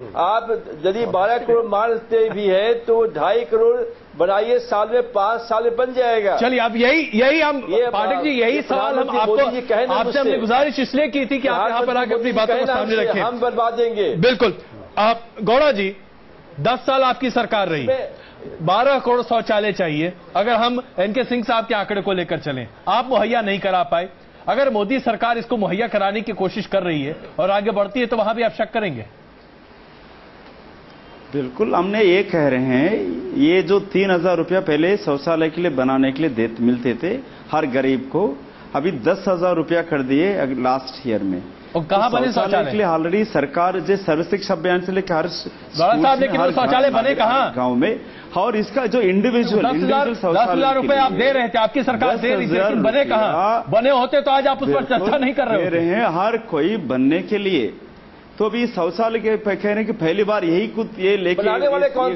आप यदि 12 करोड़ मानते भी है तो 2.5 करोड़ बनाइए, साल में 5 साल में बन जाएगा। चलिए, अब यही हम पाठक जी, यही सवाल हम आपसे हमने गुजारिश इसलिए की थी कि आप यहाँ पर आकर अपनी बातों को सामने रखें। हम बनवा देंगे। बिल्कुल। आप गौड़ा जी, 10 साल आपकी सरकार रही, 12 करोड़ शौचालय चाहिए। अगर हम एनके सिंह साहब के आंकड़े को लेकर चलें, आप मुहैया नहीं करा पाए। अगर मोदी सरकार इसको मुहैया कराने की कोशिश कर रही है और आगे बढ़ती है तो वहां भी आप शक करेंगे? बिल्कुल, हमने ये कह रहे हैं, ये जो 3,000 रुपया पहले शौचालय के लिए बनाने के लिए मिलते थे हर गरीब को, अभी 10,000 रुपया कर दिए लास्ट ईयर में। और कहां बने शौचालय के लिए ऑलरेडी सरकार जो सर्व शिक्षा अभियान से लेकर हर साहब, लेकिन वो शौचालय बने कहां गांव में? और इसका जो इंडिविजुअल 10,000 रुपए आप दे रहे थे, आपकी सरकार दे रही थी, लेकिन बने कहां? बने होते तो आज आप उस पर चर्चा नहीं कर रहे हैं। हर कोई बनने के लिए तो भी शौचालय के कह रहे हैं कि पहली बार यही कुछ ये लेके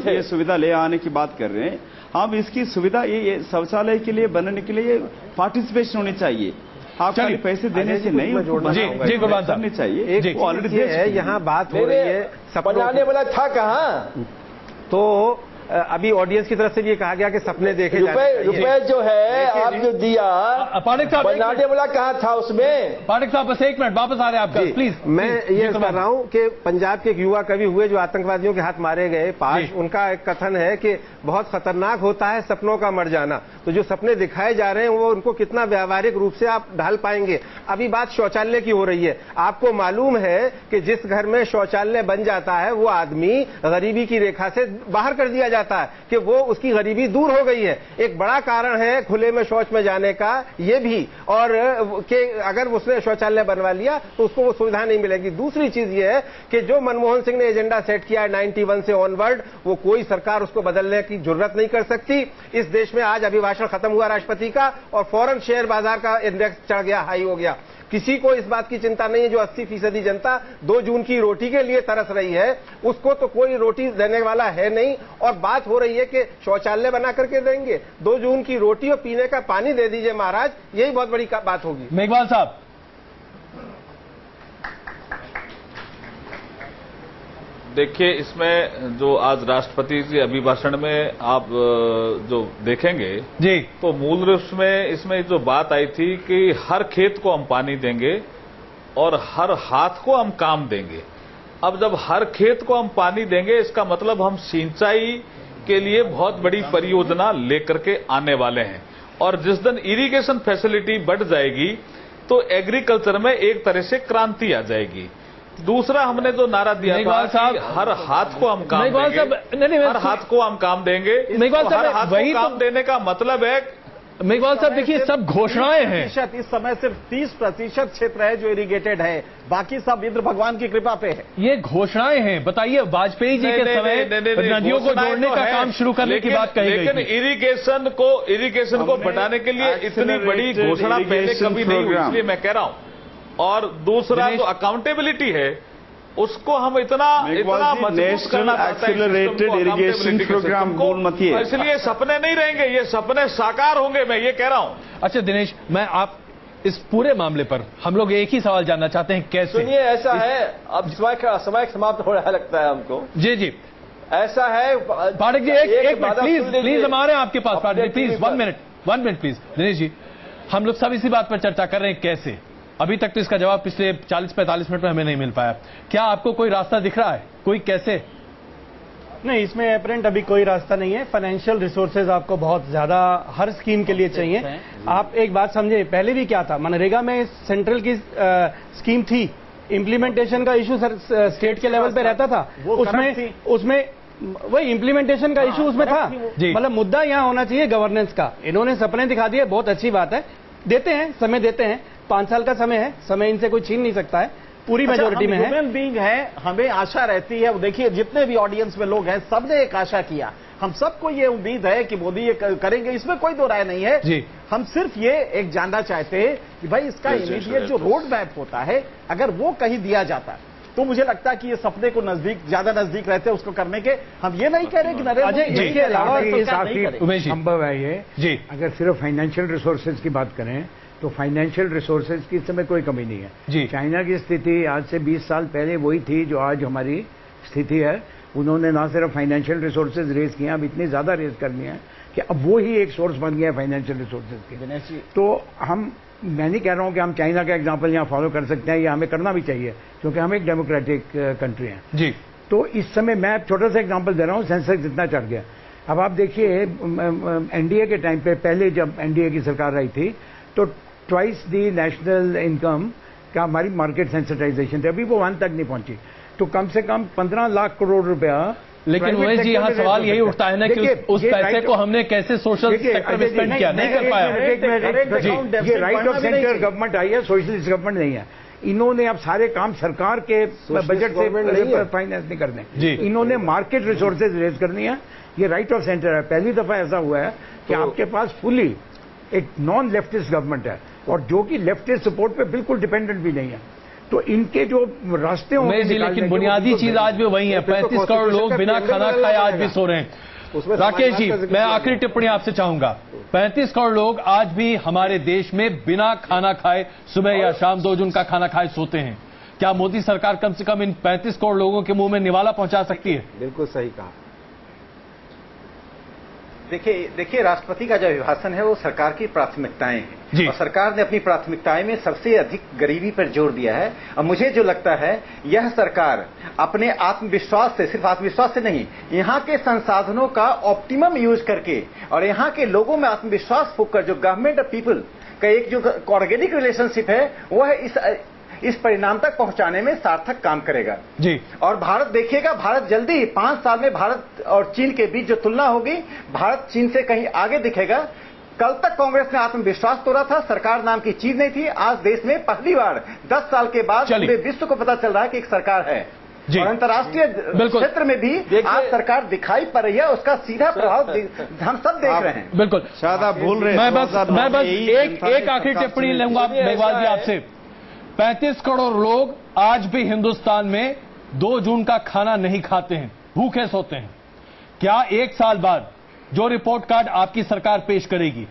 ये सुविधा ले आने की बात कर रहे हैं। हम इसकी सुविधा ये शौचालय के लिए बनने के लिए पार्टिसिपेशन होनी चाहिए। आप खाली पैसे देने से नहीं जी करनी चाहिए। ऑलरेडी यहाँ बात हो रही है, बनाने वाला था कहाँ? तो अभी ऑडियंस की तरफ से भी कहा गया कि सपने देखे रुपए जो है आप जो दिया, पाठक साहब बनाने वाला कहाँ था उसमें? पाठक साहब बस 1 मिनट, वापस आ रहे हैं आप प्लीज। मैं ये कर रहा हूँ कि पंजाब के एक युवा कवि हुए जो आतंकवादियों के हाथ मारे गए, पाश, उनका एक कथन है कि बहुत खतरनाक होता है सपनों का मर जाना। तो जो सपने दिखाए जा रहे हैं वो उनको कितना व्यावहारिक रूप से आप ढाल पाएंगे? अभी बात शौचालय की हो रही है। आपको मालूम है कि जिस घर में शौचालय बन जाता है वो आदमी गरीबी की रेखा से बाहर कर दिया जाता है, कि वो उसकी गरीबी दूर हो गई है। एक बड़ा कारण है खुले में शौच में जाने का ये भी, और कि अगर उसने शौचालय बनवा लिया तो उसको वो सुविधा नहीं मिलेगी। दूसरी चीज ये है कि जो मनमोहन सिंह ने एजेंडा सेट किया है 91 से ऑनवर्ड, वो कोई सरकार उसको बदलने की जरूरत नहीं कर सकती। इस देश में आज अभिभाषण खत्म हुआ राष्ट्रपति का और फौरन शेयर बाजार का इंडेक्स चढ़ गया, हाई हो गया। किसी को इस बात की चिंता नहीं है। जो 80% जनता 2 जून की रोटी के लिए तरस रही है, उसको तो कोई रोटी देने वाला है नहीं। और बात हो रही है कि शौचालय बना करके देंगे, 2 जून की रोटी और पीने का पानी दे दीजिए महाराज, यही बहुत बड़ी बात होगी। मेघवाल साहब, देखिए, इसमें जो आज राष्ट्रपति जी अभिभाषण में आप जो देखेंगे जी, तो मूल रूप में इसमें जो बात आई थी कि हर खेत को हम पानी देंगे और हर हाथ को हम काम देंगे। अब जब हर खेत को हम पानी देंगे, इसका मतलब हम सिंचाई के लिए बहुत बड़ी परियोजना लेकर के आने वाले हैं। और जिस दिन इरिगेशन फैसिलिटी बढ़ जाएगी तो एग्रीकल्चर में एक तरह से क्रांति आ जाएगी। दूसरा, हमने जो नारा दिया था कि हर हाथ को हम काम देंगे, हर हाथ को हम काम देंगे। हर हाथ को काम देने का मतलब है, मेघवाल साहब देखिए, सब घोषणाएं हैं। इस समय सिर्फ 30% क्षेत्र है जो इरिगेटेड है, बाकी सब इंद्र भगवान की कृपा पे है। ये घोषणाएं हैं। बताइए, वाजपेयी जी के समय नदियों को जोड़ने का काम शुरू करने की बात कही गई थी। लेकिन इरिगेशन को बढ़ाने के लिए इतनी बड़ी घोषणा पहले कभी नहीं हुई, इसलिए मैं कह रहा हूं। और दूसरा जो अकाउंटेबिलिटी है उसको हम इतना मजबूत करना चाहते हैं, एक्सेलरेटेड इरिगेशन प्रोग्राम इसलिए सपने नहीं रहेंगे, ये सपने साकार होंगे, मैं ये कह रहा हूं। अच्छा दिनेश, मैं आप इस पूरे मामले पर हम लोग एक ही सवाल जानना चाहते हैं, कैसे? सुनिए, ऐसा है, अब समय समाप्त हो रहा लगता है हमको। जी जी, ऐसा है पाठक जी, एक मिनट प्लीज, हम आ रहे हैं आपके पास। Pathak ji please, 1 minute please. Dinesh ji, हम लोग सब इसी बात पर चर्चा कर रहे हैं, कैसे? अभी तक तो इसका जवाब पिछले 40-45 मिनट में हमें नहीं मिल पाया। क्या आपको कोई रास्ता दिख रहा है? कोई कैसे? नहीं, इसमें अपेरेंट अभी कोई रास्ता नहीं है। फाइनेंशियल रिसोर्सेज आपको बहुत ज्यादा हर स्कीम के लिए चाहिए। आप एक बात समझे, पहले भी क्या था, मनरेगा में सेंट्रल की स्कीम थी, इम्प्लीमेंटेशन का इशू स्टेट के लेवल पे रहता था, उसमें वही इम्प्लीमेंटेशन का इशू उसमें था। मतलब मुद्दा यहाँ होना चाहिए गवर्नेंस का। इन्होंने सपने दिखा दिए, बहुत अच्छी बात है, देते हैं, समय देते हैं, 5 साल का समय है, समय इनसे कोई छीन नहीं सकता है, पूरी मेजोरिटी में है। ह्यूमन बीइंग है, हमें आशा रहती है। देखिए, जितने भी ऑडियंस में लोग हैं, सबने एक आशा किया। हम सबको ये उम्मीद है कि मोदी ये करेंगे, इसमें कोई दो राय नहीं है जी। हम सिर्फ ये एक जानना चाहते हैं कि भाई इसका इमीडिएट जो रोड मैप होता है, अगर वो कहीं दिया जाता है तो मुझे लगता है कि ये सपने को ज्यादा नजदीक रहते हैं उसको करने के। हम ये नहीं कह रहे कि नरेंद्र मोदी के अलावा संभव है ये जी। अगर सिर्फ फाइनेंशियल रिसोर्सेज की बात करें तो फाइनेंशियल रिसोर्सेज की इस समय कोई कमी नहीं है जी। चाइना की स्थिति आज से 20 साल पहले वही थी जो आज हमारी स्थिति है। उन्होंने ना सिर्फ फाइनेंशियल रिसोर्सेज रेज किए, अब इतनी ज्यादा रेज करनी है कि अब वो ही एक सोर्स बन गया फाइनेंशियल रिसोर्सेज के। तो मैं नहीं कह रहा हूं कि हम चाइना का एग्जांपल यहां फॉलो कर सकते हैं, या हमें करना भी चाहिए, क्योंकि हम एक डेमोक्रेटिक कंट्री हैं जी। तो इस समय मैं छोटा सा एग्जांपल दे रहा हूं, सेंसेक्स इतना चढ़ गया। अब आप देखिए एनडीए के टाइम पे, पहले जब एनडीए की सरकार आई थी, तो ट्वाइस दी नेशनल इनकम का हमारी मार्केट सेंसिटाइजेशन थी, अभी वो 1 तक नहीं पहुंची। तो कम से कम 15 लाख करोड़ रुपया। लेकिन उमेश जी, यहाँ सवाल यही उठता है ना कि उस पैसे को हमने कैसे सोशल सेक्टर में स्पेंड किया, नहीं कर पाया। ये राइट ऑफ सेंटर गवर्नमेंट आई है, सोशलिस्ट गवर्नमेंट नहीं है। इन्होंने अब सारे काम सरकार के बजट से फाइनेंस नहीं करने, इन्होंने मार्केट रिसोर्सेज रेज करनी है। ये राइट ऑफ सेंटर है। पहली दफा ऐसा हुआ है कि आपके पास फुली एक नॉन लेफ्टिस्ट गवर्नमेंट है, और जो कि लेफ्टिस्ट सपोर्ट पे बिल्कुल डिपेंडेंट भी नहीं है। तो इनके जो रास्ते होंगे, लेकिन बुनियादी चीज आज भी वही है। 35 करोड़ लोग बिना खाना खाए आज भी सो रहे हैं। राकेश जी, मैं आखिरी टिप्पणी आपसे चाहूंगा। 35 करोड़ लोग आज भी हमारे देश में बिना खाना खाए सुबह या शाम 2 जून का खाना खाए सोते हैं। क्या मोदी सरकार कम से कम इन 35 करोड़ लोगों के मुंह में निवाला पहुंचा सकती है? बिल्कुल सही कहा। देखिए राष्ट्रपति का जो अभिभाषण है वो सरकार की प्राथमिकताएं हैं, और सरकार ने अपनी प्राथमिकताएं में सबसे अधिक गरीबी पर जोर दिया है। और मुझे जो लगता है, यह सरकार अपने आत्मविश्वास से, सिर्फ आत्मविश्वास से नहीं, यहाँ के संसाधनों का ऑप्टिमम यूज करके और यहाँ के लोगों में आत्मविश्वास फूंककर जो गवर्नमेंट और पीपल का एक जो ऑर्गेनिक रिलेशनशिप है, वह इस परिणाम तक पहुंचाने में सार्थक काम करेगा जी। और भारत देखिएगा, भारत जल्दी 5 साल में भारत और चीन के बीच जो तुलना होगी, भारत चीन से कहीं आगे दिखेगा। कल तक कांग्रेस ने आत्मविश्वास तोड़ा था, सरकार नाम की चीज नहीं थी। आज देश में पहली बार 10 साल के बाद पूरे विश्व को पता चल रहा है कि एक सरकार है, और अंतर्राष्ट्रीय क्षेत्र में भी आज सरकार दिखाई पड़ रही है। उसका सीधा प्रभाव हम सब देख रहे हैं। बिल्कुल, शायद आप भूल रहे हैं। मैं बस एक आखिरी टिप्पणी लूंगा मेघवाल जी आपसे। 35 करोड़ लोग आज भी हिंदुस्तान में 2 जून का खाना नहीं खाते हैं, भूखे सोते हैं। क्या 1 साल बाद जो रिपोर्ट कार्ड आपकी सरकार पेश करेगी,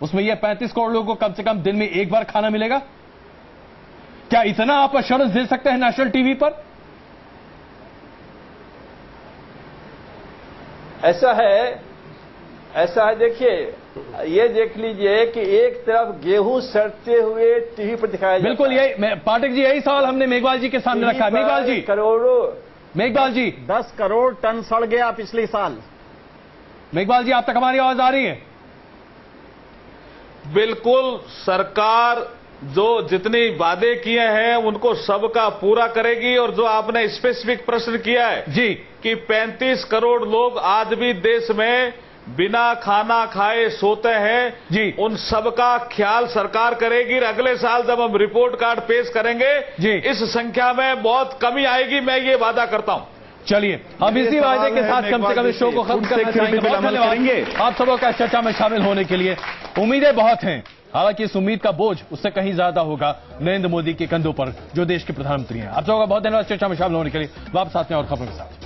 उसमें यह 35 करोड़ लोगों को कम से कम दिन में 1 बार खाना मिलेगा? क्या इतना आप एश्योरेंस दे सकते हैं नेशनल टीवी पर? ऐसा है देखिए, ये देख लीजिए कि एक तरफ गेहूं सड़ते हुए टीवी पर दिखाया जाता है। बिल्कुल, यही पाठक जी, यही सवाल हमने मेघवाल जी के सामने रखा है। मेघवाल जी, मेघवाल जी, 10 करोड़ टन सड़ गया पिछले साल। मेघवाल जी, आप तक हमारी आवाज आ रही है? बिल्कुल, सरकार जो जितनी वादे किए हैं उनको सबका पूरा करेगी। और जो आपने स्पेसिफिक प्रश्न किया है जी कि 35 करोड़ लोग आज भी देश में बिना खाना खाए सोते हैं जी, उन सबका ख्याल सरकार करेगी। अगले साल जब हम रिपोर्ट कार्ड पेश करेंगे जी, इस संख्या में बहुत कमी आएगी, मैं ये वादा करता हूं। चलिए, हम इसी वादे के साथ कम से कम इस शो को खत्म करना चाहेंगे। बहुत धन्यवाद आप सबों का चर्चा में शामिल होने के लिए। उम्मीदें बहुत हैं, हालांकि इस उम्मीद का बोझ उससे कहीं ज्यादा होगा नरेंद्र मोदी के कंधों पर, जो देश के प्रधानमंत्री हैं। आप सबों का बहुत धन्यवाद चर्चा में शामिल होने के लिए। वापस आते हैं और खबरों के साथ।